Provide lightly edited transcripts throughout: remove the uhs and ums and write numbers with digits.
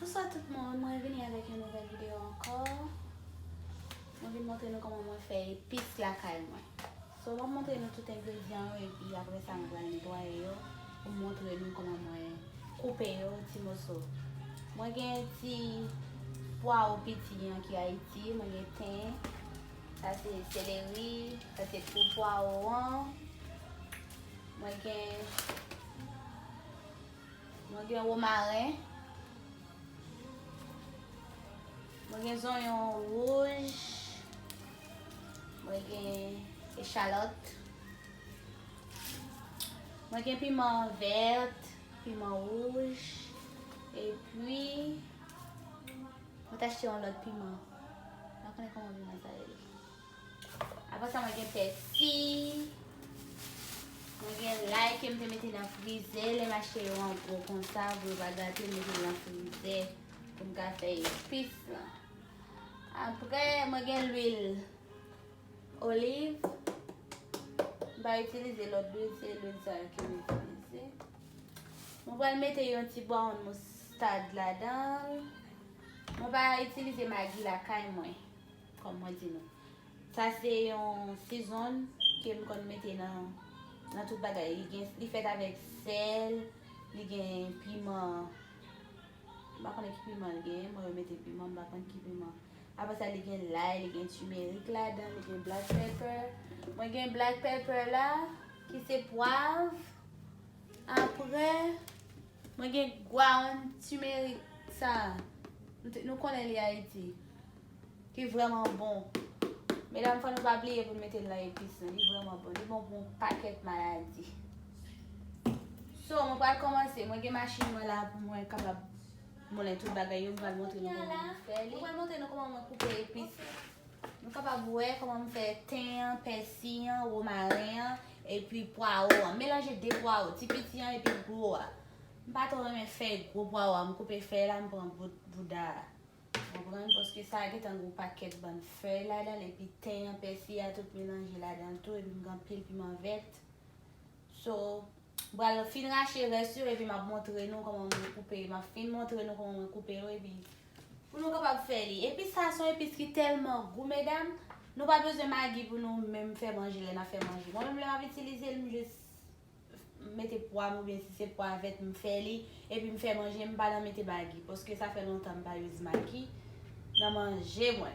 Bonsoir tout le monde, moi venu avec une nouvelle vidéo encore. Je vais montrer nous comment on fait épices la caille moi. So, je vais montrer nous tout ingrédients et puis après ça on va nettoyer pour montrer nous comment on couper petit morceau. Moi j'ai un petit poireau petit qui a Haïti, moi j'ai thym, ça c'est céleri, ça c'est tout poireau. Moi j'ai romarin. Moi j'ai oignons rouges, moi j'ai échalote, moi j'ai piment vert, piment rouge, et puis on va acheter un autre piment. Je connais comment piment ça est. Après ça, moi j'ai persil, moi j'ai l'ail que je mettre dans le freezer, les acheter en gros comme ça, vous va gâter mettre dans le freezer pour me faire épices. Après, je vais l'huile olive. Je vais utiliser l'autre huile, c'est l'huile que je vais utiliser. Je vais mettre un petit bon de moutarde là-dedans. Je vais utiliser Maggi la caille, comme moi dis non. Ça c'est une saison que je vais mettre dans tout le bagage. Il est fait avec sel, il y a piment. Je ne sais pas qui piment il y a, je vais mettre piment, je ne sais pas qui piment. Après ça, il y a l'ail, il y a turmeric là-dedans, il y a black pepper. Moi, il y a black pepper là, qui c'est poivre. Après, moi, il y a ground turmeric, ça. Nous connaissons les Haïti, qui est vraiment bon. Mesdames, il ne faut pas oublier pour mettre dans l'épice, il est vraiment bon. Il est bon pour un paquet de maladies. So, on va commencer. Moi, j'ai une machine là pour moi capable. Mon tout le bagage, je vais montrer comment on fait. Je vais montrer comment on coupe les épices. Je suis capable de voir comment on fait thym, persil, romarin et puis poireau. Mélanger deux poireaux, petit petit et puis gros. Je ne vais pas trop faire gros poireaux, je coupe les feuilles là, je prends un bout d'art. Parce que ça a un gros paquet de bonnes feuilles là-dedans, et puis thym, persil, tout mélangé là-dedans, tout, et puis je prends pile piment vert. So, voilà, fin racher resture et puis m'a montrer nous comment on couper, m'a fin montrer nous comment on couper et puis pour nous capable faire les. Et puis ça sont épices qui tellement goût mesdames, nous pas besoin de Maggi pour nous même faire manger, les na faire manger. Moi même là utiliser juste mettre poivre ou bien si c'est poivre avec me faire les et puis me faire manger, me pas mettre Maggi parce que ça fait longtemps que pas use Maggi. Dans manger moi.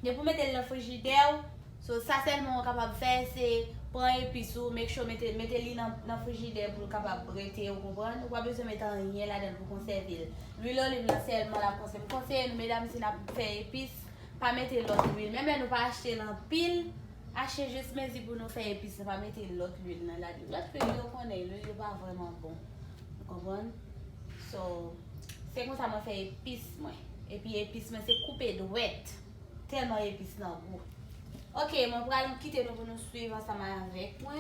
Et pour mettre dans le frigidaire, so ça seulement capable de faire c'est prendre épices ou make sure mettez dans le frigidaire pour capable rester, vous comprenez? Vous pas besoin de mettre rien là-dedans pour conserver. L'huile olive là seulement la conserve. Conseil mesdames si n'a fait épices, pas mettre l'autre huile. Même nous pas acheter en pile, acheter juste mais pour nous faire épices, pas mettre l'autre huile dans la huile. L'autre huile on connaît, l'huile n'est pas vraiment bon. Vous comprenez? So c'est comme ça moi fait épices moi. Et puis épices mais c'est coupé de wet. Tellement épices dans le goût. Ok, moi pour aller quitter nous pour nous suivre ensemble avec moi.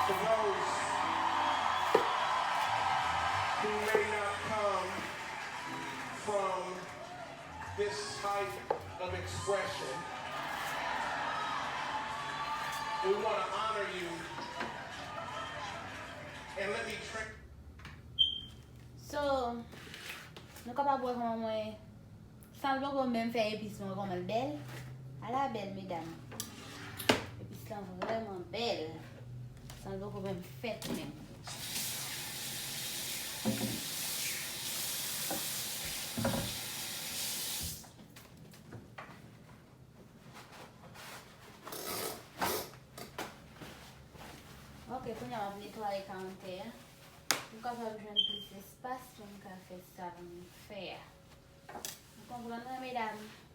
For those who may not come from this type of expression, we want to honor you. And let me trick. So, nou kapab wè koman mwen, san lò kon men fè epis mwen koman bel. A la bel, mesdames. Epis lan vreman bel. San lò kon men fèt men. Ok, pou nyan ap netwaye kante. Mwen kapab jwen plis espas, mwen ka fè sa mwen fè. Mwen kompran nan, mesdames?